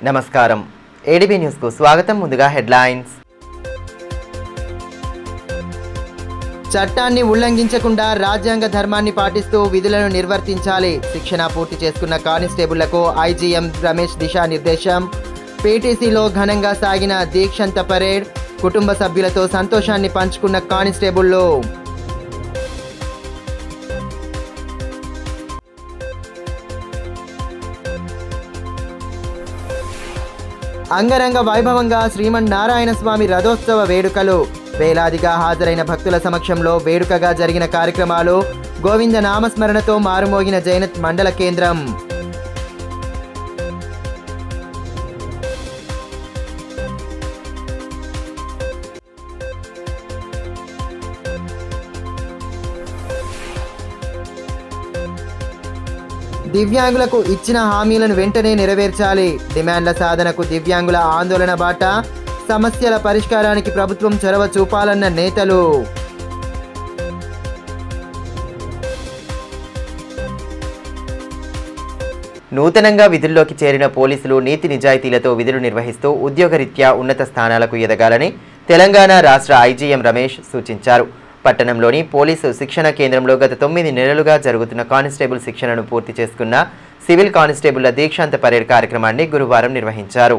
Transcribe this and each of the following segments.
నమస్కారం ADB news కు స్వాగతం. ముందుగా హెడ్లైన్స్. చట్టాన్ని ఉల్లంఘించకుండా రాజ్యాంగ ధర్మాన్ని పాటిస్తూ విధులను నిర్వర్తించాలి. శిక్షణ పూర్తి చేసుకున్న కానిస్టేబుళ్లకు ఐజీఎం రమేష్ దిశానిర్దేశం. పీటీసీలో ఘనంగా సాగిన దీక్షంత పరేడ్. కుటుంబ సభ్యులతో సంతోషాన్ని పంచుకున్న కానిస్టేబుళ్లు. అంగరంగ వైభవంగా శ్రీమన్నారాయణ స్వామి రథోత్సవ వేడుకలు. వేలాదిగా హాజరైన భక్తుల సమక్షంలో వేడుకగా జరిగిన కార్యక్రమాలు. గోవింద నామస్మరణతో మారుమోగిన జైనత్ మండల కేంద్రం. దివ్యాంగులకు ఇచ్చిన హామీలను వెంటనే నెరవేర్చాలి. డిమాండ్ల సాధనకు దివ్యాంగుల ఆందోళన బాట. సమస్యల పరిష్కారానికి ప్రభుత్వం చొరవ చూపాలన్న నేతలు. నూతనంగా విధుల్లోకి చేరిన పోలీసులు నీతి నిజాయితీలతో విధులు నిర్వహిస్తూ ఉద్యోగరీత్యా ఉన్నత స్థానాలకు ఎదగాలని తెలంగాణ రాష్ట్ర ఐజీఎం రమేష్ సూచించారు. పట్టణంలోని పోలీసు శిక్షణ కేంద్రంలో గత 9 నెలలుగా జరుగుతున్న కానిస్టేబుల్ శిక్షణను పూర్తి చేసుకున్న సివిల్ కానిస్టేబుళ్ల దీక్షాంత పరేడ్ కార్యక్రమాన్ని గురువారం నిర్వహించారు.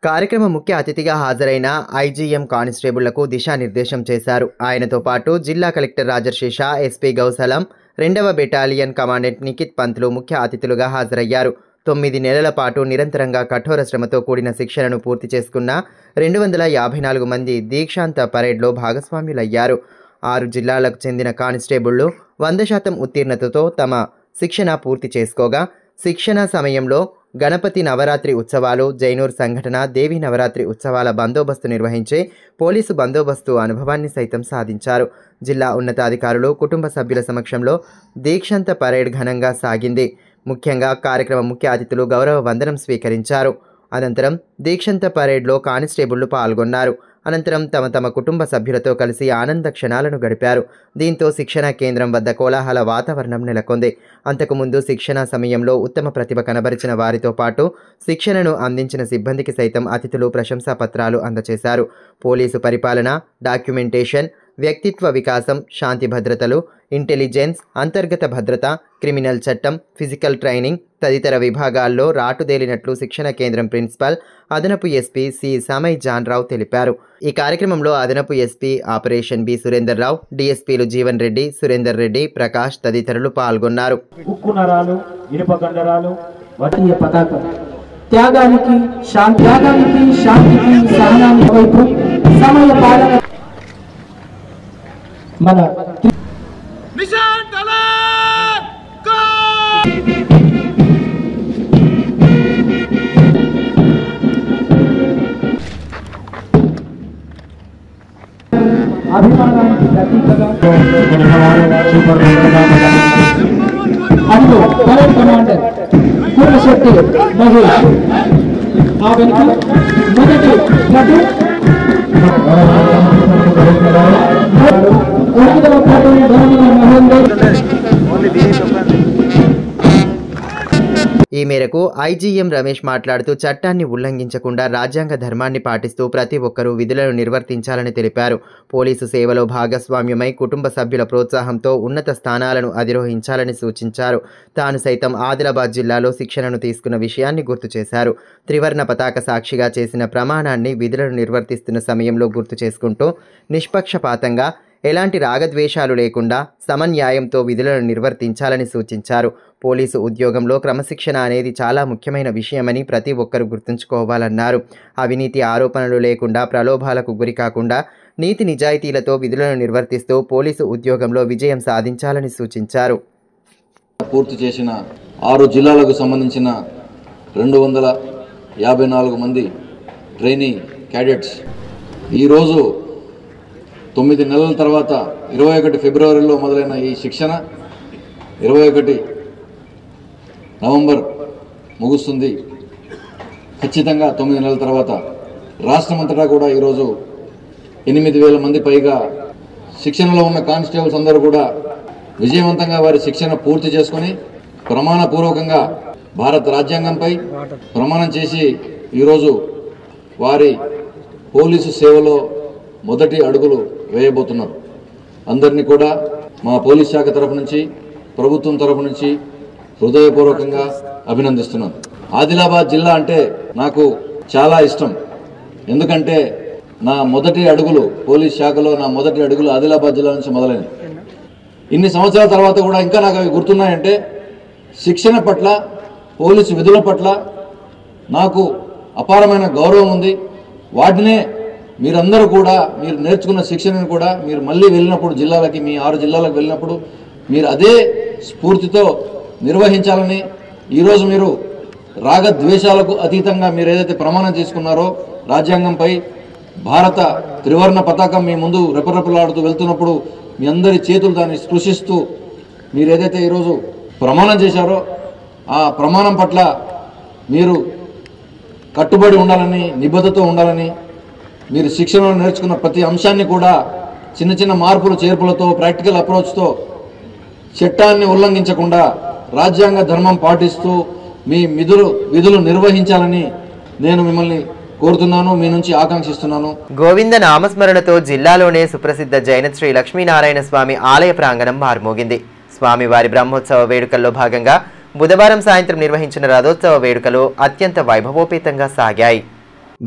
కార్యక్రమ ముఖ్య అతిథిగా హాజరైన ఐజీఎం కానిస్టేబుళ్లకు దిశానిర్దేశం చేశారు. ఆయనతో పాటు జిల్లా కలెక్టర్ రాజర్షి షా, ఎస్పీ గౌసలం, 2వ బెటాలియన్ కమాండెంట్ నిఖిత్ పంత్లు ముఖ్య అతిథులుగా హాజరయ్యారు. 9 నెలల పాటు నిరంతరంగా కఠోర శ్రమతో కూడిన శిక్షణను పూర్తి చేసుకున్న 254 మంది దీక్షాంత పరేడ్లో భాగస్వాములయ్యారు. 6 జిల్లాలకు చెందిన కానిస్టేబుళ్లు 100% ఉత్తీర్ణతతో తమ శిక్షణ పూర్తి చేసుకోగా, శిక్షణ సమయంలో గణపతి నవరాత్రి ఉత్సవాలు, జైనూర్ సంఘటన, దేవి నవరాత్రి ఉత్సవాల బందోబస్తు నిర్వహించే పోలీసు బందోబస్తు అనుభవాన్ని సైతం సాధించారు. జిల్లా ఉన్నతాధికారులు, కుటుంబ సభ్యుల సమక్షంలో దీక్షాంత పరేడ్ ఘనంగా సాగింది. ముఖ్యంగా కార్యక్రమ ముఖ్య అతిథులు గౌరవ వందనం స్వీకరించారు. అనంతరం దీక్షాంత పరేడ్లో కానిస్టేబుళ్లు పాల్గొన్నారు. అనంతరం తమ కుటుంబ సభ్యులతో కలిసి ఆనంద క్షణాలను గడిపారు. దీంతో శిక్షణ కేంద్రం వద్ద కోలాహల వాతావరణం నెలకొంది. అంతకుముందు శిక్షణ సమయంలో ఉత్తమ ప్రతిభ కనబరిచిన వారితో పాటు శిక్షణను అందించిన సిబ్బందికి సైతం అతిథులు ప్రశంసా పత్రాలు అందజేశారు. పోలీసు పరిపాలన, డాక్యుమెంటేషన్, వ్యక్తిత్వ వికాసం, శాంతి భద్రతలు, ఇంటెలిజెన్స్, అంతర్గత భద్రత, క్రిమినల్ చట్టం, ఫిజికల్ ట్రైనింగ్ తదితర విభాగాల్లో రాటుదేలినట్లు శిక్షణ కేంద్రం ప్రిన్సిపల్, అదనపు ఎస్పీ సి సమయ్ జాన్ రావు తెలిపారు. ఈ కార్యక్రమంలో అదనపు ఎస్పీ ఆపరేషన్ బి సురేందర్ రావు, డిఎస్పీలు జీవన్ రెడ్డి, సురేందర్ రెడ్డి, ప్రకాష్ తదితరులు పాల్గొన్నారు. త్యాగానికి శాంతికి సహనానికి వైపు సమయ పాలన మన అభిమానానికి ప్రతీకగా అందులో పరేడ్ కమాండర్ పూర్ణశెట్టి మహేష్, ఆ వెనుక మొదటి ప్లాటూన్, 8వ ప్లాటూన్ ధర్మల మహేందర్. ఈ మేరకు ఐజీఎం రమేష్ మాట్లాడుతూ చట్టాన్ని ఉల్లంఘించకుండా రాజ్యాంగ ధర్మాన్ని పాటిస్తూ ప్రతి ఒక్కరూ విధులను నిర్వర్తించాలని తెలిపారు. పోలీసు సేవలో భాగస్వామ్యమై కుటుంబ సభ్యుల ప్రోత్సాహంతో ఉన్నత స్థానాలను అధిరోహించాలని సూచించారు. తాను సైతం ఆదిలాబాద్ జిల్లాలో శిక్షణను తీసుకున్న విషయాన్ని గుర్తు చేశారు. త్రివర్ణ పతాక సాక్షిగా చేసిన ప్రమాణాన్ని విధులను నిర్వర్తిస్తున్న సమయంలో గుర్తు చేసుకుంటూ నిష్పక్షపాతంగా ఎలాంటి రాగద్వేషాలు లేకుండా సమన్యాయంతో విధులను నిర్వర్తించాలని సూచించారు. పోలీసు ఉద్యోగంలో క్రమశిక్షణ అనేది చాలా ముఖ్యమైన విషయమని ప్రతి ఒక్కరూ గుర్తుంచుకోవాలన్నారు. అవినీతి ఆరోపణలు లేకుండా, ప్రలోభాలకు గురి కాకుండా నీతి నిజాయితీలతో విధులను నిర్వర్తిస్తూ పోలీసు ఉద్యోగంలో విజయం సాధించాలని సూచించారు. పూర్తి చేసిన 6 జిల్లాలకు సంబంధించిన 254 మంది ట్రైనీ క్యాడెట్స్ ఈరోజు 9 నెలల తర్వాత 21 ఫిబ్రవరిలో మొదలైన ఈ శిక్షణ 21 నవంబర్ ముగుస్తుంది. ఖచ్చితంగా 9 నెలల తర్వాత రాష్ట్రమంతటా కూడా ఈరోజు 8,000 మంది పైగా శిక్షణలో ఉన్న కానిస్టేబుల్స్ అందరూ కూడా విజయవంతంగా వారి శిక్షణ పూర్తి చేసుకొని ప్రమాణపూర్వకంగా భారత రాజ్యాంగంపై ప్రమాణం చేసి ఈరోజు వారి పోలీసు సేవలో మొదటి అడుగులు వేయబోతున్నారు. అందరినీ కూడా మా పోలీస్ శాఖ తరఫు నుంచి, ప్రభుత్వం తరఫు నుంచి హృదయపూర్వకంగా అభినందిస్తున్నాను. ఆదిలాబాద్ జిల్లా అంటే నాకు చాలా ఇష్టం. ఎందుకంటే నా మొదటి అడుగులు పోలీస్ శాఖలో నా మొదటి అడుగులు ఆదిలాబాద్ జిల్లా నుంచి మొదలైనవి. ఇన్ని సంవత్సరాల తర్వాత కూడా ఇంకా నాకు అవి గుర్తున్నాయంటే శిక్షణ పట్ల, పోలీసు విధుల పట్ల నాకు అపారమైన గౌరవం ఉంది. వాటినే మీరందరూ కూడా మీరు నేర్చుకున్న శిక్షణను కూడా మీరు మళ్ళీ వెళ్ళినప్పుడు జిల్లాలకి, మీ 6 జిల్లాలకు వెళ్ళినప్పుడు మీరు అదే స్ఫూర్తితో నిర్వహించాలని, ఈరోజు మీరు రాగద్వేషాలకు అతీతంగా మీరు ఏదైతే ప్రమాణం చేసుకున్నారో రాజ్యాంగంపై భారత త్రివర్ణ పతాకం మీ ముందు రెపరెపలాడుతూ వెళ్తున్నప్పుడు మీ అందరి చేతులు దాన్ని స్పృశిస్తూ మీరు ఏదైతే ఈరోజు ప్రమాణం చేశారో ఆ ప్రమాణం పట్ల మీరు కట్టుబడి ఉండాలని, నిబద్ధతతో ఉండాలని, మీరు శిక్షణలో నేర్చుకున్న ప్రతి అంశాన్ని కూడా చిన్న చిన్న మార్పులు చేర్పులతో, ప్రాక్టికల్ అప్రోచ్తో చట్టాన్ని ఉల్లంఘించకుండా రాజ్యాంగ ధర్మం పాటిస్తూ మీ విధులు నిర్వహించాలని నేను మిమ్మల్ని కోరుతున్నాను, మీ నుంచి ఆకాంక్షిస్తున్నాను. గోవింద నామస్మరణతో జిల్లాలోనే సుప్రసిద్ధ జైన శ్రీ లక్ష్మీనారాయణ స్వామి ఆలయ ప్రాంగణం మారుమోగింది. స్వామివారి బ్రహ్మోత్సవ వేడుకల్లో భాగంగా బుధవారం సాయంత్రం నిర్వహించిన రథోత్సవ వేడుకలు అత్యంత వైభవోపేతంగా సాగాయి.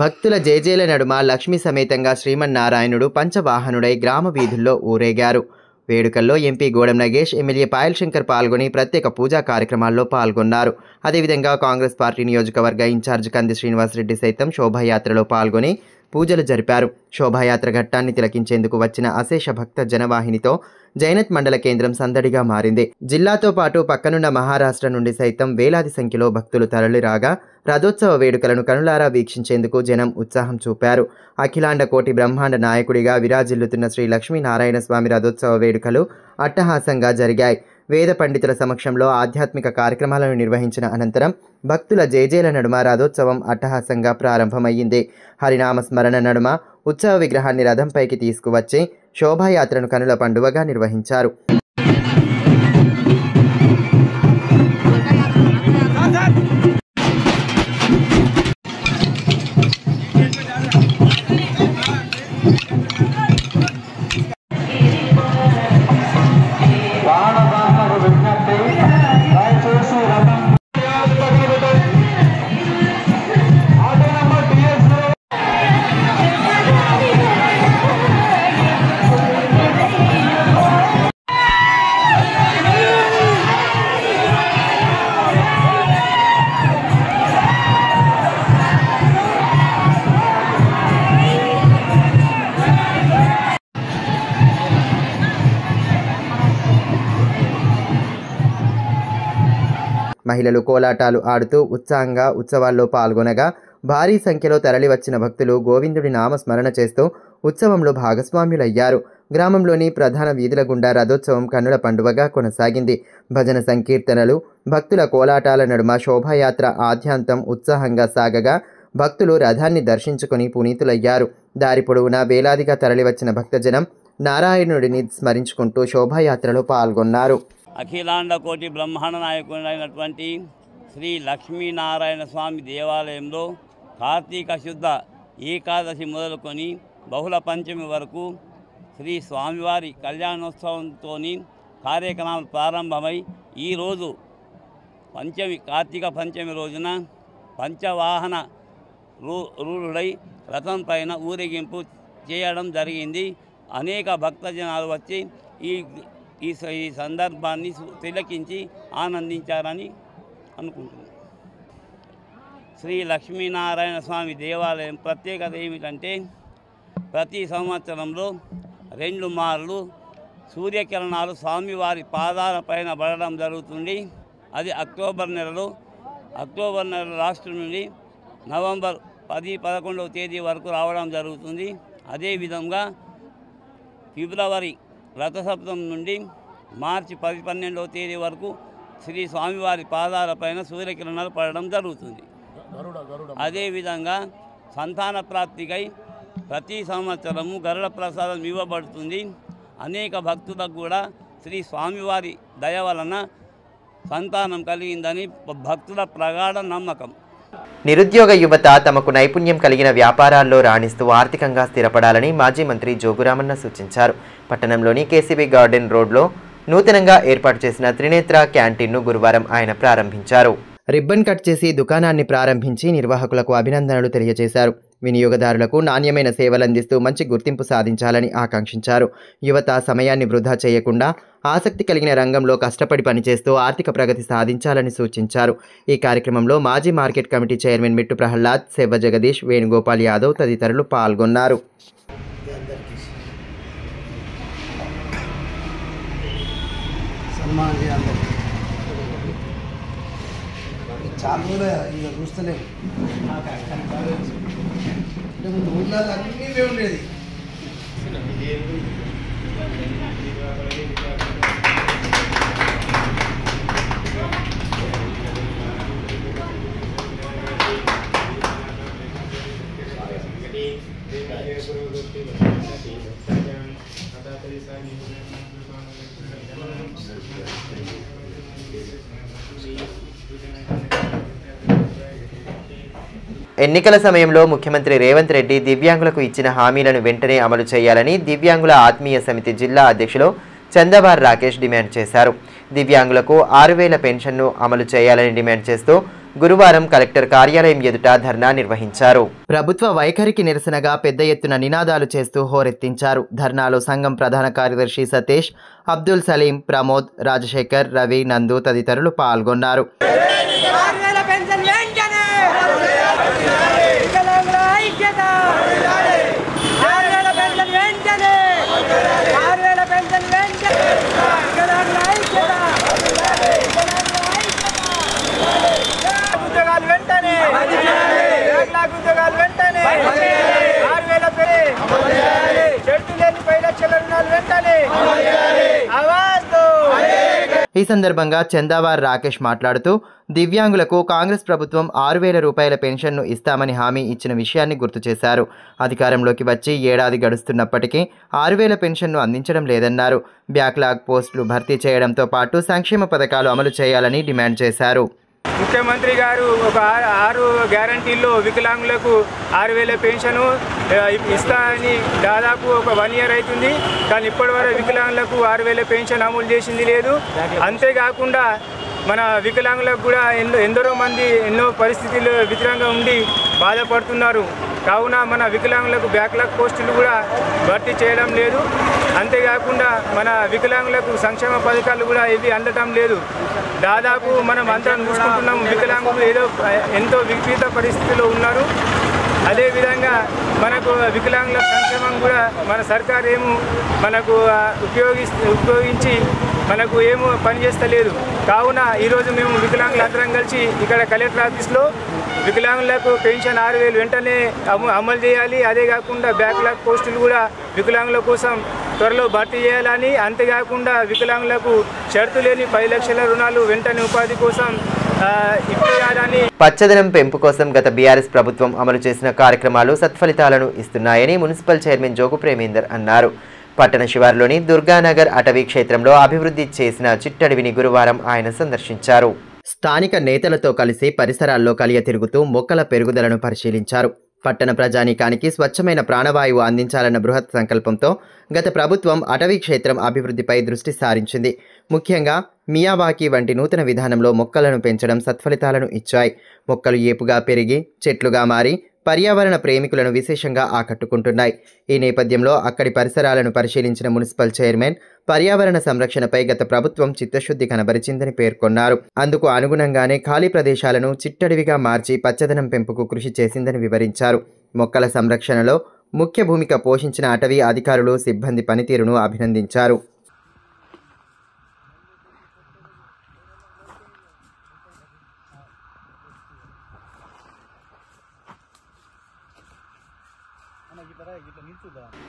భక్తుల జేజేల నడుమ లక్ష్మీ సమేతంగా శ్రీమన్నారాయణుడు పంచవాహనుడై గ్రామ వీధుల్లో ఊరేగారు. వేడుకల్లో ఎంపీ గోడెం నగేష్, ఎమ్మెల్యే పాయల్ శంకర్ పాల్గొని ప్రత్యేక పూజా కార్యక్రమాల్లో పాల్గొన్నారు. అదేవిధంగా కాంగ్రెస్ పార్టీ నియోజకవర్గ ఇన్ఛార్జ్ కంది శ్రీనివాసరెడ్డి సైతం శోభాయాత్రలో పాల్గొని పూజలు జరిపారు. శోభాయాత్ర ఘట్టాన్ని తిలకించేందుకు వచ్చిన అశేష భక్త జనవాహినితో జైనత్ మండల కేంద్రం సందడిగా మారింది. జిల్లాతో పాటు పక్కనున్న మహారాష్ట్ర నుండి సైతం వేలాది సంఖ్యలో భక్తులు తరలిరాగా రథోత్సవ వేడుకలను కనులారా వీక్షించేందుకు జనం ఉత్సాహం చూపారు. అఖిలాండ కోటి బ్రహ్మాండ నాయకుడిగా విరాజిల్లుతున్న శ్రీ లక్ష్మీనారాయణ స్వామి రథోత్సవ వేడుకలు అట్టహాసంగా జరిగాయి. వేద పండితుల సమక్షంలో ఆధ్యాత్మిక కార్యక్రమాలను నిర్వహించిన అనంతరం భక్తుల జేజేల నడుమ రథోత్సవం అట్టహాసంగా ప్రారంభమయ్యింది. హరినామ స్మరణ నడుమ ఉత్సవ విగ్రహాన్ని రథంపైకి తీసుకువచ్చి శోభాయాత్రను కనుల పండువగా నిర్వహించారు. మహిళలు కోలాటాలు ఆడుతూ ఉత్సాహంగా ఉత్సవాల్లో పాల్గొనగా భారీ సంఖ్యలో తరలివచ్చిన భక్తులు గోవిందుడి నామస్మరణ చేస్తూ ఉత్సవంలో భాగస్వాములయ్యారు. గ్రామంలోని ప్రధాన వీధుల గుండా రథోత్సవం కన్నుల పండువగా కొనసాగింది. భజన సంకీర్తనలు, భక్తుల కోలాటాల నడుమ శోభాయాత్ర ఆద్యాంతం ఉత్సాహంగా సాగగా భక్తులు రథాన్ని దర్శించుకుని పునీతులయ్యారు. దారి పొడవునా వేలాదిగా తరలివచ్చిన భక్తజనం నారాయణుడిని స్మరించుకుంటూ శోభాయాత్రలో పాల్గొన్నారు. అఖిలాండ కోటి బ్రహ్మాండ నాయకుడైనటువంటి శ్రీ లక్ష్మీనారాయణ స్వామి దేవాలయంలో కార్తీక శుద్ధ ఏకాదశి మొదలుకొని బహుళ పంచమి వరకు శ్రీ స్వామివారి కళ్యాణోత్సవంతో కార్యక్రమాలు ప్రారంభమై ఈరోజు కార్తీక పంచమి రోజున పంచవాహన రూఢుడై రథం పైన ఊరేగింపు చేయడం జరిగింది. అనేక భక్తజనాలు వచ్చి ఈ సందర్భాన్ని తిలకించి ఆనందించారని అనుకుంటున్నాను. శ్రీ లక్ష్మీనారాయణ స్వామి దేవాలయం ప్రత్యేకత ఏమిటంటే ప్రతి సంవత్సరంలో 2 మార్లు సూర్యకిరణాలు స్వామివారి పాదాల పైన పడడం జరుగుతుంది. అది అక్టోబర్ నెల లాస్ట్ నుండి నవంబర్ 10-11వ తేదీ వరకు రావడం జరుగుతుంది. అదేవిధంగా ఫిబ్రవరి రథసప్తమి నుండి మార్చి 10-12వ తేదీ వరకు శ్రీ స్వామివారి పాదాలపైన సూర్యకిరణాలు పడడం జరుగుతుంది. అదేవిధంగా సంతాన ప్రాప్తికై ప్రతి సంవత్సరము గరుడ ప్రసాదం ఇవ్వబడుతుంది. అనేక భక్తులకు కూడా శ్రీ స్వామివారి దయ వలన సంతానం కలిగిందని భక్తుల ప్రగాఢ నమ్మకం. నిరుద్యోగ యువత తమకు నైపుణ్యం కలిగిన వ్యాపారాల్లో రాణిస్తూ ఆర్థికంగా స్థిరపడాలని మాజీ మంత్రి జోగురామన్న సూచించారు. పట్టణంలోని కేసీబీ గార్డెన్ రోడ్లో నూతనంగా ఏర్పాటు చేసిన త్రినేత్ర క్యాంటీన్ను గురువారం ఆయన ప్రారంభించారు. రిబ్బన్ కట్ చేసి దుకాణాన్ని ప్రారంభించి నిర్వాహకులకు అభినందనలు తెలియజేశారు. వినియోగదారులకు నాణ్యమైన సేవలందిస్తూ మంచి గుర్తింపు సాధించాలని ఆకాంక్షించారు. యువత సమయాన్ని వృధా చేయకుండా ఆసక్తి కలిగిన రంగంలో కష్టపడి పనిచేస్తూ ఆర్థిక ప్రగతి సాధించాలని సూచించారు. ఈ కార్యక్రమంలో మాజీ market committee chairman Mittu Prahlad, Sevva Jagadish, Venugopal Yadav తదితరులు పాల్గొన్నారు. ఊళ్ళో అన్నీ మేము ఉండేది. ఎన్నికల సమయంలో ముఖ్యమంత్రి రేవంత్ రెడ్డి దివ్యాంగులకు ఇచ్చిన హామీలను వెంటనే అమలు చేయాలని దివ్యాంగుల ఆత్మీయ సమితి జిల్లా అధ్యక్షులు చందాబార్ రాకేష్ డిమాండ్ చేశారు. దివ్యాంగులకు 6,000 పెన్షన్ను అమలు చేయాలని డిమాండ్ చేస్తూ గురువారం కలెక్టర్ కార్యాలయం ఎదుట ధర్నా నిర్వహించారు. ప్రభుత్వ వైఖరికి నిరసనగా పెద్ద ఎత్తున నినాదాలు చేస్తూ హోరెత్తించారు. ధర్నాలో సంఘం ప్రధాన కార్యదర్శి సతీష్, అబ్దుల్ సలీం, ప్రమోద్, రాజశేఖర్, రవి, నందు తదితరులు పాల్గొన్నారు. ఈ సందర్భంగా చందావార్ రాకేష్ మాట్లాడుతూ దివ్యాంగులకు కాంగ్రెస్ ప్రభుత్వం 6,000 రూపాయల పెన్షన్ను ఇస్తామని హామీ ఇచ్చిన విషయాన్ని గుర్తు చేశారు. అధికారంలోకి వచ్చి ఏడాది గడుస్తున్నప్పటికీ 6,000 పెన్షన్ను అందించడం లేదన్నారు. బ్యాక్లాగ్ పోస్టులు భర్తీ చేయడంతో పాటు సంక్షేమ పథకాలు అమలు చేయాలని డిమాండ్ చేశారు. ముఖ్యమంత్రి గారు ఒక 6 గ్యారంటీల్లో వికలాంగులకు 6,000 పెన్షను ఇస్తారని దాదాపు ఒక 1 ఇయర్ అవుతుంది. కానీ ఇప్పటివరకు వికలాంగులకు 6,000 పెన్షన్ అమలు చేసింది లేదు. అంతేకాకుండా మన వికలాంగులకు కూడా ఎందరో మంది ఎన్నో పరిస్థితుల్లో వికలాంగా ఉండి బాధపడుతున్నారు. కావున మన వికలాంగులకు బ్యాక్లాగ్ పోస్టులు కూడా భర్తీ చేయడం లేదు. అంతేకాకుండా మన వికలాంగులకు సంక్షేమ పథకాలు కూడా ఇవి అందటం లేదు. దాదాపు మనం అందరం చూసుకుంటున్నాము, వికలాంగులు ఎంతో విపరీత పరిస్థితిలో ఉన్నారు. అదేవిధంగా మనకు వికలాంగుల సంక్షేమం కూడా మన సర్కార్ మనకు ఉపయోగించి మనకు పనిచేస్తలేదు. కావున ఈరోజు మేము వికలాంగులు అందరం కలిసి ఇక్కడ కలెక్టర్ ఆఫీస్లో వికలాంగులకు పెన్షన్ 6,000 వెంటనే అమలు చేయాలి. అదే కాకుండా బ్యాక్లాగ్ పోస్టులు కూడా వికలాంగుల కోసం త్వరలో భర్తీ చేయాలని, అంతేకాకుండా వికలాంగులకు షరతు లేని 10 లక్షల రుణాలు వెంటనే ఉపాధి కోసం ఇప్పించాలని. పచ్చదనం పెంపు కోసం గత బీఆర్ఎస్ ప్రభుత్వం అమలు చేసిన కార్యక్రమాలు సత్ఫలితాలను ఇస్తున్నాయని మున్సిపల్ చైర్మన్ జోగు ప్రేమేందర్ అన్నారు. పట్టణ శివార్లోని దుర్గానగర్ అటవీ క్షేత్రంలో అభివృద్ధి చేసిన చిట్టడవిని గురువారం ఆయన సందర్శించారు. స్థానిక నేతలతో కలిసి పరిసరాల్లో కలియ తిరుగుతూ మొక్కల పెరుగుదలను పరిశీలించారు. పట్టణ ప్రజానీకానికి స్వచ్ఛమైన ప్రాణవాయువు అందించాలన్న బృహత్ సంకల్పంతో గత ప్రభుత్వం అటవీ క్షేత్రం అభివృద్ధిపై దృష్టి సారించింది. ముఖ్యంగా మియావాకీ వంటి నూతన విధానంలో మొక్కలను పెంచడం సత్ఫలితాలను ఇచ్చాయి. మొక్కలు ఏపుగా పెరిగి చెట్లుగా మారి పర్యావరణ ప్రేమికులను విశేషంగా ఆకట్టుకుంటున్నాయి. ఈ నేపథ్యంలో అక్కడి పరిసరాలను పరిశీలించిన మున్సిపల్ చైర్మన్ పర్యావరణ సంరక్షణపై గత ప్రభుత్వం చిత్తశుద్ధి కనబరిచిందని పేర్కొన్నారు. అందుకు అనుగుణంగానే ఖాళీ ప్రదేశాలను చిట్టడివిగా మార్చి పచ్చదనం పెంపుకు కృషి చేసిందని వివరించారు. మొక్కల సంరక్షణలో ముఖ్య భూమిక పోషించిన అటవీ అధికారులు, సిబ్బంది పనితీరును అభినందించారు.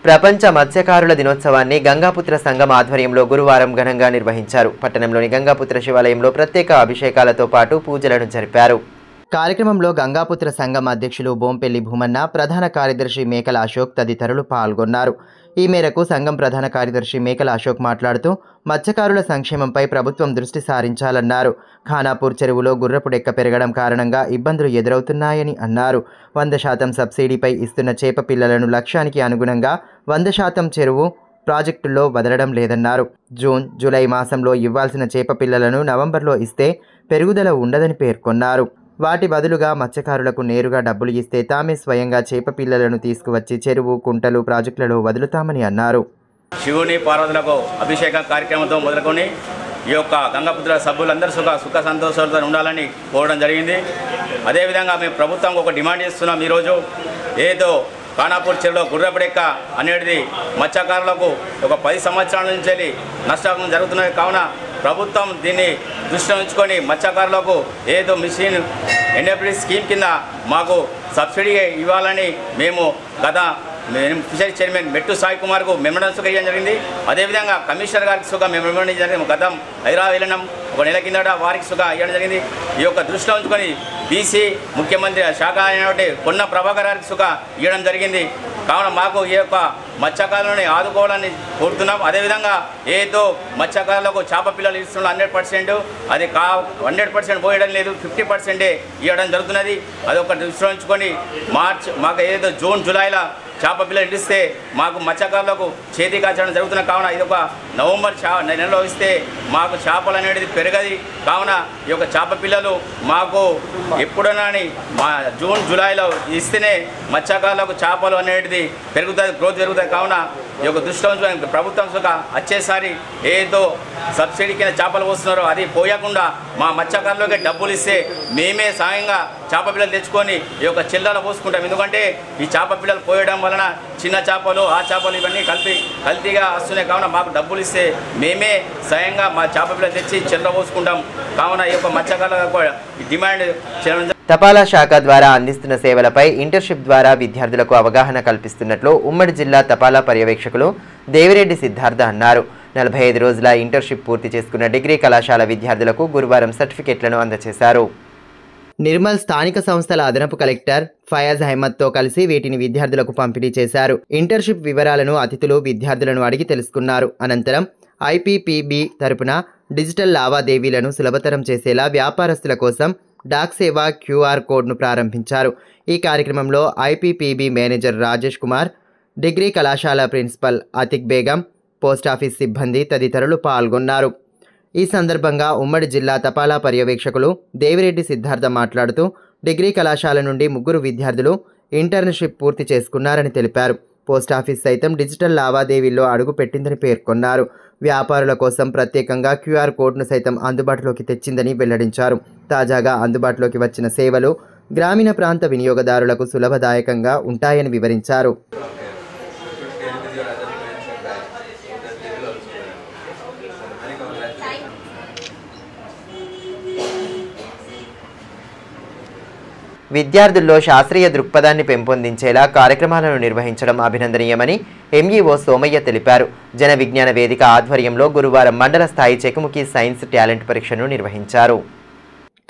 ప్రపంచ మత్స్యకారుల దినోత్సవాన్ని గంగాపుత్ర సంఘం ఆధ్వర్యంలో గురువారం ఘనంగా నిర్వహించారు. పట్టణంలోని గంగాపుత్ర శివాలయంలో ప్రత్యేక అభిషేకాలతో పాటు పూజలను జరిపారు. కార్యక్రమంలో గంగాపుత్ర సంఘం అధ్యక్షులు బోంపెల్లి భూమన్న, ప్రధాన కార్యదర్శి మేకల అశోక్ తదితరులు పాల్గొన్నారు. ఈ మేరకు సంఘం ప్రధాన కార్యదర్శి మేకల అశోక్ మాట్లాడుతూ మత్స్యకారుల సంక్షేమంపై ప్రభుత్వం దృష్టి సారించాలన్నారు. ఖానాపూర్ చెరువులో గుర్రపు డెక్క పెరగడం కారణంగా ఇబ్బందులు ఎదురవుతున్నాయని అన్నారు. 100% సబ్సిడీపై ఇస్తున్న చేప పిల్లలను లక్ష్యానికి అనుగుణంగా 100% చెరువు ప్రాజెక్టుల్లో వదలడం లేదన్నారు. జూన్, జూలై మాసంలో ఇవ్వాల్సిన చేప పిల్లలను నవంబర్లో ఇస్తే పెరుగుదల ఉండదని పేర్కొన్నారు. వాటి బదులుగా మత్స్యకారులకు నేరుగా డబ్బులు ఇస్తే తామే స్వయంగా చేప పిల్లలను తీసుకువచ్చి చెరువు, కుంటలు, ప్రాజెక్టులలో వదులుతామని అన్నారు. శివుని పార్వతులకు అభిషేక కార్యక్రమంతో మొదలుకొని ఈ యొక్క గంగాపుత్ర సభ్యులందరూ సుఖ సంతోషాలతో ఉండాలని కోరడం జరిగింది. అదేవిధంగా మేము ప్రభుత్వం ఒక డిమాండ్ చేస్తున్నాం. ఈరోజు ఏదో ఖానాపూర్ చెరువులో గుర్రపడెక్క అనేది మత్స్యకారులకు ఒక 10 సంవత్సరాల నుంచి నష్టం జరుగుతున్నది. కావున ప్రభుత్వం దీన్ని దృష్టిలో ఉంచుకొని మత్స్యకారులకు ఏదో మిషన్ ఎన్ఎఫ్డి స్కీమ్ కింద మాకు సబ్సిడీ ఇవ్వాలని మేము ఫిషరీస్ చైర్మన్ మెట్టు సాయి కుమార్కు మెమోరాండం ఇవ్వడం జరిగింది. అదేవిధంగా కమిషనర్ గారికి సుఖ మెమోరాండం జరిగింది. గతం హైదరాబాద్ వెళ్ళడం ఒక నెల కిందట వారికి సుఖ ఇవ్వడం జరిగింది. ఈ యొక్క దృష్టిలో ఉంచుకొని బీసీ ముఖ్యమంత్రి శాఖ అయినటువంటి పొన్న ప్రభాకర్ గారికి సుఖ ఇవ్వడం జరిగింది. కావున మాకు ఈ యొక్క మత్స్యకారులని ఆదుకోవాలని కోరుతున్నాం. అదేవిధంగా ఏదో మత్స్యకారులకు చేప పిల్లలు ఇస్తున్న 100% అది 100% పోయడం లేదు, 50% ఇవ్వడం జరుగుతున్నది. అదొక దృష్టిలో ఉంచుకొని మాకు ఏదో జూన్, జూలైలో చేప పిల్లలు ఇస్తే మాకు మత్స్యకారులకు చేతి కాచడం జరుగుతున్న. కావున ఇది ఒక నవంబర్ నెలలో ఇస్తే మాకు చేపలు అనేది పెరగది. కావున ఈ యొక్క చేప పిల్లలు మాకు ఎప్పుడైనా మా జూన్, జూలైలో ఇస్తేనే మత్స్యకారులకు చేపలు అనేది పెరుగుతుంది, గ్రోత్ పెరుగుతుంది. కావున ఈ యొక్క దృష్టిలో ఉంచుకొని ప్రభుత్వం సుఖ వచ్చేసారి ఏదో సబ్సిడీ కింద చేపలు పోస్తున్నారో అది పోయకుండా మా మత్స్యకారులకి డబ్బులు ఇస్తే మేమే సాయంగా చేప పిల్లలు తెచ్చుకొని ఈ యొక్క చెల్లెలు పోసుకుంటాం. ఎందుకంటే ఈ చేప పిల్లలు పోయడం వలన చిన్న చేపలు, ఆ చేపలు ఇవన్నీ కల్తీగా వస్తున్నాయి. కావున మాకు డబ్బులు ఇస్తే మేమే స్వయంగా మా చేప పిల్లలు తెచ్చి చెల్లెలు పోసుకుంటాం. కావున ఈ యొక్క మత్స్యకారులకు డిమాండ్ చేయడం. తపాలా శాఖ ద్వారా అందిస్తున్న సేవలపై ఇంటర్న్షిప్ ద్వారా విద్యార్థులకు అవగాహన కల్పిస్తున్నట్లు ఉమ్మడి జిల్లా తపాలా పర్యవేక్షకులు దేవిరెడ్డి సిద్ధార్థ అన్నారు. 45 రోజుల ఇంటర్న్షిప్ పూర్తి చేసుకున్న డిగ్రీ కళాశాల విద్యార్థులకు గురువారం సర్టిఫికెట్లను అందజేశారు. నిర్మల్ స్థానిక సంస్థల అదనపు కలెక్టర్ ఫయాజ్ అహ్మద్తో కలిసి వీటిని విద్యార్థులకు పంపిణీ చేశారు. ఇంటర్న్షిప్ వివరాలను అతిథులు విద్యార్థులను అడిగి తెలుసుకున్నారు. అనంతరం ఐపీపీబీ తరపున డిజిటల్ లావాదేవీలను సులభతరం చేసేలా వ్యాపారస్తుల కోసం డాక్ సేవా QR కోడ్ను ప్రారంభించారు. ఈ కార్యక్రమంలో IPPB manager Rajesh Kumar, degree కళాశాల ప్రిన్సిపల్ అతిక్ బేగం, పోస్టాఫీస్ సిబ్బంది తదితరులు పాల్గొన్నారు. ఈ సందర్భంగా ఉమ్మడి జిల్లా తపాలా పర్యవేక్షకులు దేవిరెడ్డి సిద్ధార్థ మాట్లాడుతూ డిగ్రీ కళాశాల నుండి 3 విద్యార్థులు ఇంటర్న్షిప్ పూర్తి చేసుకున్నారని తెలిపారు. పోస్టాఫీస్ సైతం డిజిటల్ లావాదేవీల్లో అడుగు పెట్టిందని పేర్కొన్నారు. వ్యాపారుల కోసం ప్రత్యేకంగా QR కోడ్ను సైతం అందుబాటులోకి తెచ్చిందని వెల్లడించారు. తాజాగా అందుబాటులోకి వచ్చిన సేవలు గ్రామీణ ప్రాంత వినియోగదారులకు సులభదాయకంగా ఉంటాయని వివరించారు. విద్యార్థుల్లో శాస్త్రీయ దృక్పథాన్ని పెంపొందించేలా కార్యక్రమాలను నిర్వహించడం అభినందనీయమని ఎంఈఓ సోమయ్య తెలిపారు. జన విజ్ఞాన వేదిక ఆధ్వర్యంలో గురువారం మండల స్థాయి చెకుముకి సైన్స్ టాలెంట్ పరీక్షను నిర్వహించారు.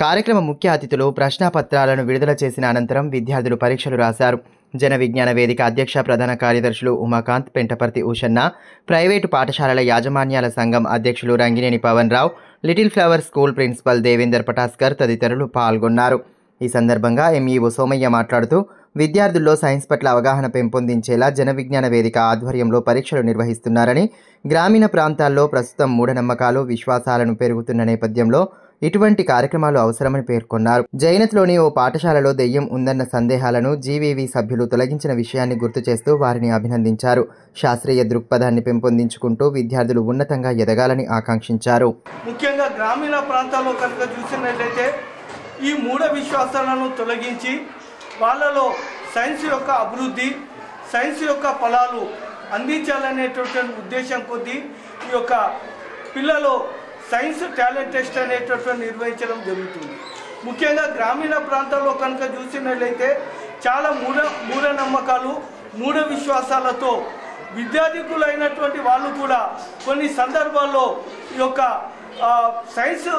కార్యక్రమ ముఖ్య అతిథులు ప్రశ్నాపత్రాలను విడుదల చేసిన అనంతరం విద్యార్థులు పరీక్షలు రాశారు. జన విజ్ఞాన వేదిక అధ్యక్ష ప్రధాన కార్యదర్శులు ఉమాకాంత్, పెంటపర్తి ఉషన్న, ప్రైవేటు పాఠశాలల యాజమాన్యాల సంఘం అధ్యక్షులు Rangineni Pavan Rao, little flower school principal Devender Pataskar తదితరులు పాల్గొన్నారు. ఈ సందర్భంగా ఎంఈఓ సోమయ్య మాట్లాడుతూ విద్యార్థుల్లో సైన్స్ పట్ల అవగాహన పెంపొందించేలా జన విజ్ఞాన వేదిక ఆధ్వర్యంలో పరీక్షలు నిర్వహిస్తున్నారని, గ్రామీణ ప్రాంతాల్లో ప్రస్తుతం మూఢనమ్మకాలు, విశ్వాసాలను పెరుగుతున్న నేపథ్యంలో ఇటువంటి కార్యక్రమాలు అవసరమని పేర్కొన్నారు. జైనత్లోని ఓ పాఠశాలలో దెయ్యం ఉందన్న సందేహాలను జీవీవీ సభ్యులు తొలగించిన విషయాన్ని గుర్తు చేస్తూ వారిని అభినందించారు. శాస్త్రీయ దృక్పథాన్ని పెంపొందించుకుంటూ విద్యార్థులు ఉన్నతంగా ఎదగాలని ఆకాంక్షించారు. ముఖ్యంగా గ్రామీణ ప్రాంతాల్లో కనుక చూసినట్లయితే ఈ మూఢ విశ్వాసాలను తొలగించి వాళ్ళలో సైన్స్ యొక్క అభివృద్ధి, సైన్స్ యొక్క ఫలాలు అందించాలనేటటువంటి ఉద్దేశం కొద్దీ ఈ యొక్క పిల్లలు సైన్స్ టాలెంట్ టెస్ట్ అనేటటువంటి నిర్వహించడం జరుగుతుంది. ముఖ్యంగా గ్రామీణ ప్రాంతాల్లో కనుక చూసినట్లయితే చాలా మూఢనమ్మకాలు, మూఢ విశ్వాసాలతో విద్యార్థికులైనటువంటి వాళ్ళు కూడా కొన్ని సందర్భాల్లో ఈ యొక్క సైన్స్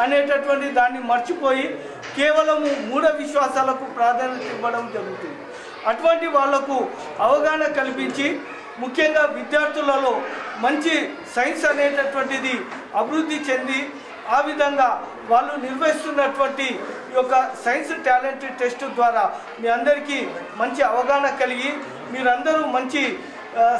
అనేటటువంటి దాన్ని మర్చిపోయి కేవలము మూఢ విశ్వాసాలకు ప్రాధాన్యత ఇవ్వడం జరుగుతుంది. అటువంటి వాళ్లకు అవగాహన కల్పించి ముఖ్యంగా విద్యార్థులలో మంచి సైన్స్ అనేటటువంటిది అభివృద్ధి చెంది ఆ విధంగా వాళ్ళు నిర్వహిస్తున్నటువంటి ఈ యొక్క సైన్స్ టాలెంట్ టెస్ట్ ద్వారా మీ అందరికీ మంచి అవగాహన కలిగి మీరందరూ మంచి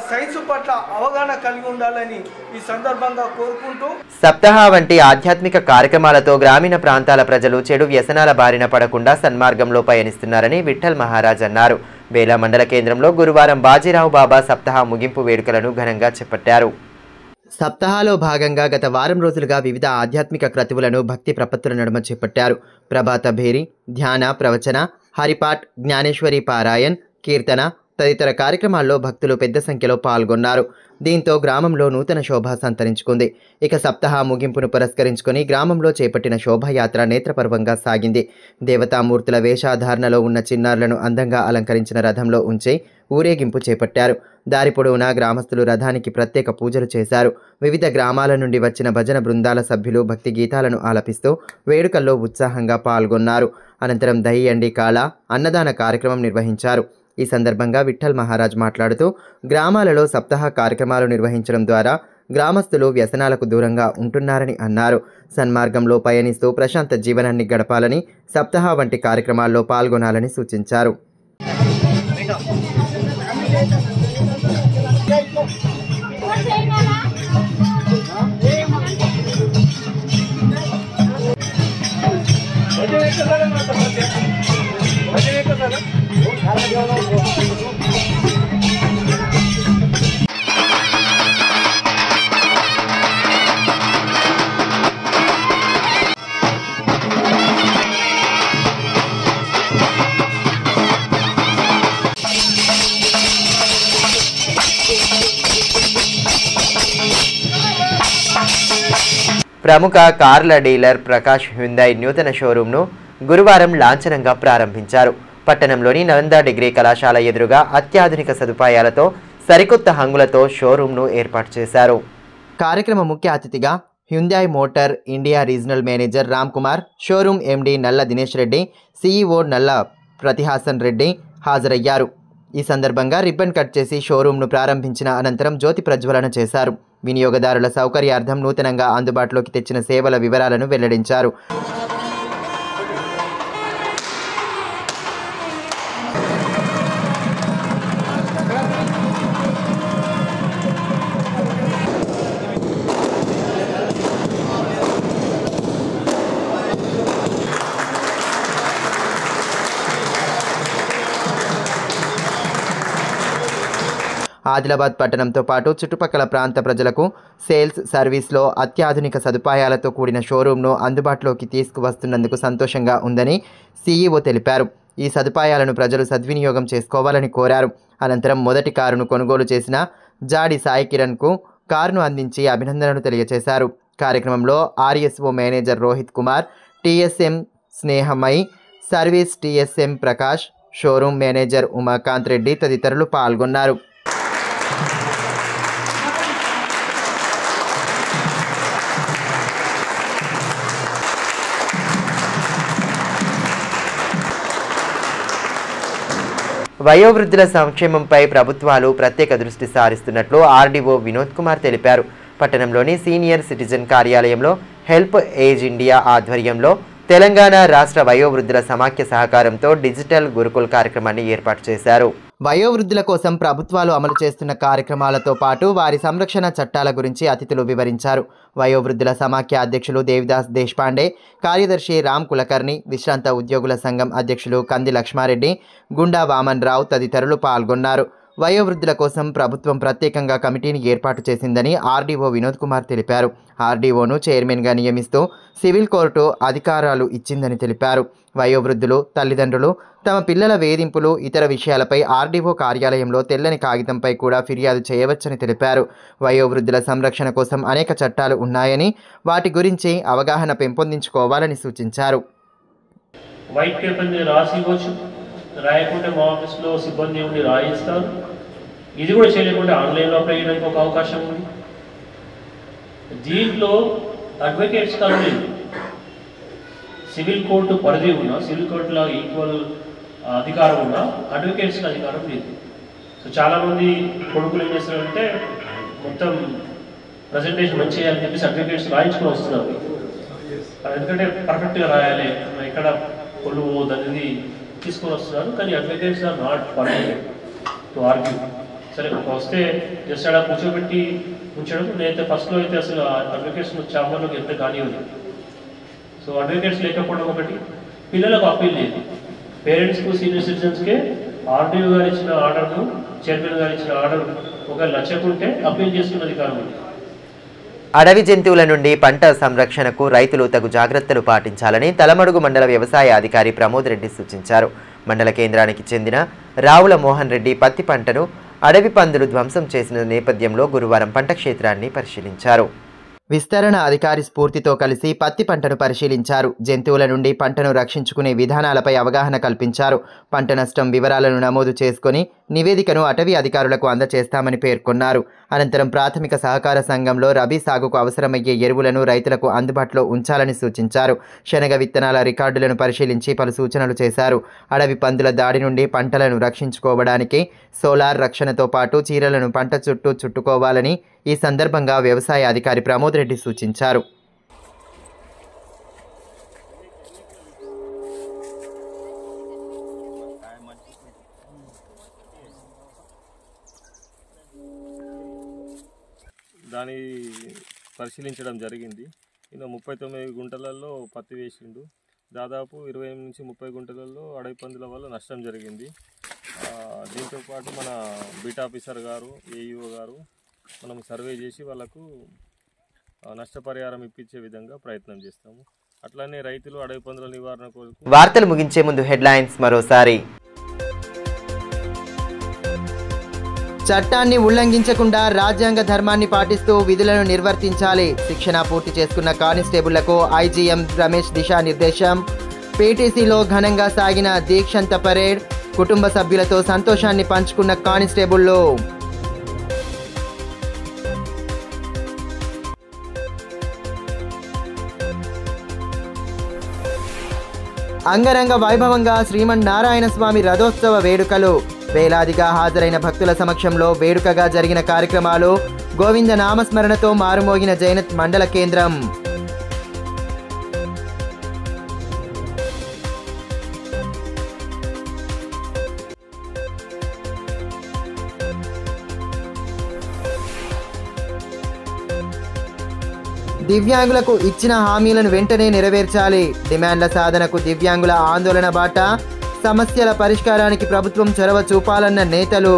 సైన్స్ పట్ల అవగాహన కలిగి ఉండాలని ఈ సందర్భంగా కోరుకుంటూ సప్తాహ వంటి ఆధ్యాత్మిక కార్యక్రమాలతో గ్రామీణ ప్రాంతాల ప్రజలు చెడు వ్యసనాల బారిన పడకుండా సన్మార్గంలో పయనిస్తున్నారని విఠల్ మహారాజ్ అన్నారు. బేలా మండల కేంద్రంలో గురువారం బాజీరావు బాబా సప్తాహ ముగింపు వేడుకలను ఘనంగా చేపట్టారు. సప్తాహలో భాగంగా గత వారం రోజులుగా వివిధ ఆధ్యాత్మిక క్రతువులను భక్తి ప్రపత్తుల నడుమ చేపట్టారు. ప్రభాత భేరి, ధ్యాన, ప్రవచన, హరిపాఠ్, జ్ఞానేశ్వరి పారాయణ్, కీర్తన తదితర కార్యక్రమాల్లో భక్తులు పెద్ద సంఖ్యలో పాల్గొన్నారు. దీంతో గ్రామంలో నూతన శోభ సంతరించుకుంది. ఇక సప్తాహ ముగింపును పురస్కరించుకొని గ్రామంలో చేపట్టిన శోభాయాత్ర నేత్రపర్వంగా సాగింది. దేవతామూర్తుల వేషాధారణలో ఉన్న చిన్నారులను అందంగా అలంకరించిన రథంలో ఉంచి ఊరేగింపు చేపట్టారు. దారి పొడవునా గ్రామస్తులు రథానికి ప్రత్యేక పూజలు చేశారు. వివిధ గ్రామాల నుండి వచ్చిన భజన బృందాల సభ్యులు భక్తి గీతాలను ఆలపిస్తూ వేడుకల్లో ఉత్సాహంగా పాల్గొన్నారు. అనంతరం దహి అండి కాళ అన్నదాన కార్యక్రమం నిర్వహించారు. ఈ సందర్భంగా విఠల్ మహారాజ్ మాట్లాడుతూ గ్రామాలలో సప్తాహ కార్యక్రమాలు నిర్వహించడం ద్వారా గ్రామస్తులు వ్యసనాలకు దూరంగా ఉంటున్నారని అన్నారు. సన్మార్గంలో పయనిస్తూ ప్రశాంత జీవనాన్ని గడపాలని, సప్తాహ వంటి కార్యక్రమాల్లో పాల్గొనాలని సూచించారు. ప్రముఖ కార్ల డీలర్ ప్రకాష్ హ్యుందాయ్ నూతన షోరూంను గురువారం లాంఛనంగా ప్రారంభించారు. పట్టణంలోని నలంద డిగ్రీ కళాశాల ఎదురుగా అత్యాధునిక సదుపాయాలతో సరికొత్త హంగులతో షోరూంను ఏర్పాటు చేశారు. కార్యక్రమ ముఖ్య అతిథిగా Hyundai motor India regional manager Ram Kumar, showroom MD నల్ల దినేష్ రెడ్డి, సీఈఓ నల్ల ప్రతిహాసన్ రెడ్డి హాజరయ్యారు. ఈ సందర్భంగా రిబ్బన్ కట్ చేసి షోరూంను ప్రారంభించిన అనంతరం జ్యోతి ప్రజ్వలన చేశారు. వినియోగదారుల సౌకర్యార్థం నూతనంగా అందుబాటులోకి తెచ్చిన సేవల వివరాలను వెల్లడించారు. ఆదిలాబాద్ పట్టణంతో పాటు చుట్టుపక్కల ప్రాంత ప్రజలకు సేల్స్ సర్వీస్లో అత్యాధునిక సదుపాయాలతో కూడిన షోరూంను అందుబాటులోకి తీసుకువస్తున్నందుకు సంతోషంగా ఉందని సీఈఓ తెలిపారు. ఈ సదుపాయాలను ప్రజలు సద్వినియోగం చేసుకోవాలని కోరారు. అనంతరం మొదటి కారును కొనుగోలు చేసిన జాడి సాయి కిరణ్కు కారును అందించి అభినందనలు తెలియజేశారు. కార్యక్రమంలో RSO manager Rohit Kumar, TSM Snehamayi, service TSM Prakash, showroom manager Umakant Reddy తదితరులు పాల్గొన్నారు. వయోవృద్ధుల సంక్షేమంపై ప్రభుత్వాలు ప్రత్యేక దృష్టి సారిస్తున్నట్లు ఆర్డీఓ వినోద్ కుమార్ తెలిపారు. పట్టణంలోని సీనియర్ సిటిజన్ కార్యాలయంలో హెల్ప్ ఏజ్ ఇండియా ఆధ్వర్యంలో తెలంగాణ రాష్ట్ర వయోవృద్ధుల సమాఖ్య సహకారంతో డిజిటల్ గురుకుల్ కార్యక్రమాన్ని ఏర్పాటు చేశారు. వయోవృద్ధుల కోసం ప్రభుత్వాలు అమలు చేస్తున్న కార్యక్రమాలతో పాటు వారి సంరక్షణ చట్టాల గురించి అతిథులు వివరించారు. వయోవృద్ధుల సమాఖ్య అధ్యక్షులు దేవిదాస్ దేశపాండే, కార్యదర్శి రామ్ కులకర్ణి, విశ్రాంత ఉద్యోగుల సంఘం అధ్యక్షులు కంది లక్ష్మారెడ్డి, గుండా వామన్ రావు తదితరులు పాల్గొన్నారు. వయోవృద్ధుల కోసం ప్రభుత్వం ప్రత్యేకంగా కమిటీని ఏర్పాటు చేసిందని ఆర్డీఓ వినోద్ కుమార్ తెలిపారు. ఆర్డీఓను చైర్మన్గా నియమిస్తూ సివిల్ కోర్టు అధికారాలు ఇచ్చిందని తెలిపారు. వయోవృద్ధులు, తల్లిదండ్రులు తమ పిల్లల వేధింపులు, ఇతర విషయాలపై ఆర్డీఓ కార్యాలయంలో తెల్లని కాగితంపై కూడా ఫిర్యాదు చేయవచ్చని తెలిపారు. వయోవృద్ధుల సంరక్షణ కోసం అనేక చట్టాలు ఉన్నాయని, వాటి గురించి అవగాహన పెంపొందించుకోవాలని సూచించారు. వైట్ పేపర్ మీద రాసి ఇవ్వచ్చు, రాయకుంటే మా ఆఫీస్లో సిబ్బంది ఉండి రాయిస్తారు. ఇది కూడా చేయలేకుంటే ఆన్లైన్లో అప్లై చేయడానికి ఒక అవకాశం ఉంది. దీంట్లో అడ్వకేట్స్ కాదు, సివిల్ కోర్టు పరిధి ఉన్నా, సివిల్ కోర్టులో ఈక్వల్ అధికారం ఉన్నా అడ్వకేట్స్కి అధికారం లేదు. సో చాలామంది కొడుకులు ఏం చేస్తున్నారంటే మొత్తం ప్రజెంటేషన్ మంచి చేయాలని చెప్పేసి అడ్వకేట్స్ రాయించుకుని వస్తున్నారు. ఎందుకంటే పర్ఫెక్ట్గా రాయాలి, ఎక్కడ కొలు అనేది తీసుకొని వస్తున్నారు. కానీ advocates are not permitted to argue. సరే వస్తే జస్ట్ అలా కూర్చోబెట్టి ఉంచడం. నేనైతే ఫస్ట్లో అయితే అసలు అడ్వకేట్స్ ఛాంబర్లోకి ఎంత కానీ ఉంది. సో అడ్వకేట్స్ లేకపోవడం ఒకటి, పిల్లలకు అప్పీల్ లేదు. పేరెంట్స్కు సీనియర్ సిటిజన్స్కే ఆర్డీఓ గారు ఇచ్చిన ఆర్డర్ను, చైర్మన్ గారు ఇచ్చిన ఆర్డర్ ఒకవేళ నచ్చకుంటే అప్పీల్ చేసుకున్న అధికారం ఉంది. అడవి జంతువుల నుండి పంట సంరక్షణకు రైతులు తగు జాగ్రత్తలు పాటించాలని తలమడుగు మండల వ్యవసాయ అధికారి ప్రమోద్ రెడ్డి సూచించారు. మండల కేంద్రానికి చెందిన రావుల మోహన్ రెడ్డి పత్తి పంటను అడవి పందులు ధ్వంసం చేసిన నేపథ్యంలో గురువారం పంట క్షేత్రాన్ని పరిశీలించారు. విస్తరణ అధికారి స్ఫూర్తితో కలిసి పత్తి పంటను పరిశీలించారు. జంతువుల నుండి పంటను రక్షించుకునే విధానాలపై అవగాహన కల్పించారు. పంట నష్టం వివరాలను నమోదు చేసుకుని నివేదికను అటవీ అధికారులకు అందజేస్తామని పేర్కొన్నారు. అనంతరం ప్రాథమిక సహకార సంఘంలో రబీ సాగుకు అవసరమయ్యే ఎరువులను రైతులకు అందుబాటులో ఉంచాలని సూచించారు. శనగ విత్తనాల రికార్డులను పరిశీలించి పలు సూచనలు చేశారు. అడవి పందుల దాడి నుండి పంటలను రక్షించుకోవడానికి సోలార్ రక్షణతో పాటు చీరలను పంట చుట్టూ చుట్టుకోవాలని ఈ సందర్భంగా వ్యవసాయ అధికారి ప్రమోద్ రెడ్డి సూచించారు. దాన్ని పరిశీలించడం జరిగింది. ఈయన 39 గుంటలలో పత్తి వేసిండు. దాదాపు 28 నుంచి 30 గుంటలలో అడవి పందుల వల్ల నష్టం జరిగింది. దీంతోపాటు మన బీట్ ఆఫీసర్ గారు, ఏఈఓ గారు మనం సర్వే చేసి వాళ్ళకు నష్టపరిహారం ఇప్పించే విధంగా ప్రయత్నం చేస్తాము. అట్లానే రైతులు అడవి పందుల నివారణ కొరకు. వార్తలు ముగించే ముందు హెడ్లైన్స్ మరోసారి. చట్టాన్ని ఉల్లంఘించకుండా రాజ్యాంగ ధర్మాన్ని పాటిస్తూ విధులను నిర్వర్తించాలి. శిక్షణ పూర్తి చేసుకున్న కానిస్టేబుళ్లకు ఐజీఎం రమేష్ దిశానిర్దేశం. పీటీసీలో ఘనంగా సాగిన దీక్షంత పరేడ్. కుటుంబ సభ్యులతో సంతోషాన్ని పంచుకున్న కానిస్టేబుళ్లు. అంగరంగ వైభవంగా శ్రీమన్నారాయణ స్వామి రథోత్సవ వేడుకలు. వేలాదిగా హాజరైన భక్తుల సమక్షంలో వేడుకగా జరిగిన కార్యక్రమాలు. గోవింద నామస్మరణతో మారుమోగిన జైనత్ మండల కేంద్రం. దివ్యాంగులకు ఇచ్చిన హామీలను వెంటనే నెరవేర్చాలి. డిమాండ్ల సాధనకు దివ్యాంగుల ఆందోళన బాట. సమస్యల పరిష్కారానికి ప్రభుత్వం చొరవ చూపాలన్న నేతలు.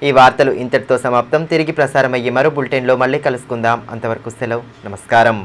ఈ వార్తలు ఇంతటితో సమాప్తం. తిరిగి ప్రసారమయ్యే మరో బులెటిన్లో మళ్ళీ కలుసుకుందాం. అంతవరకు సెలవు. నమస్కారం.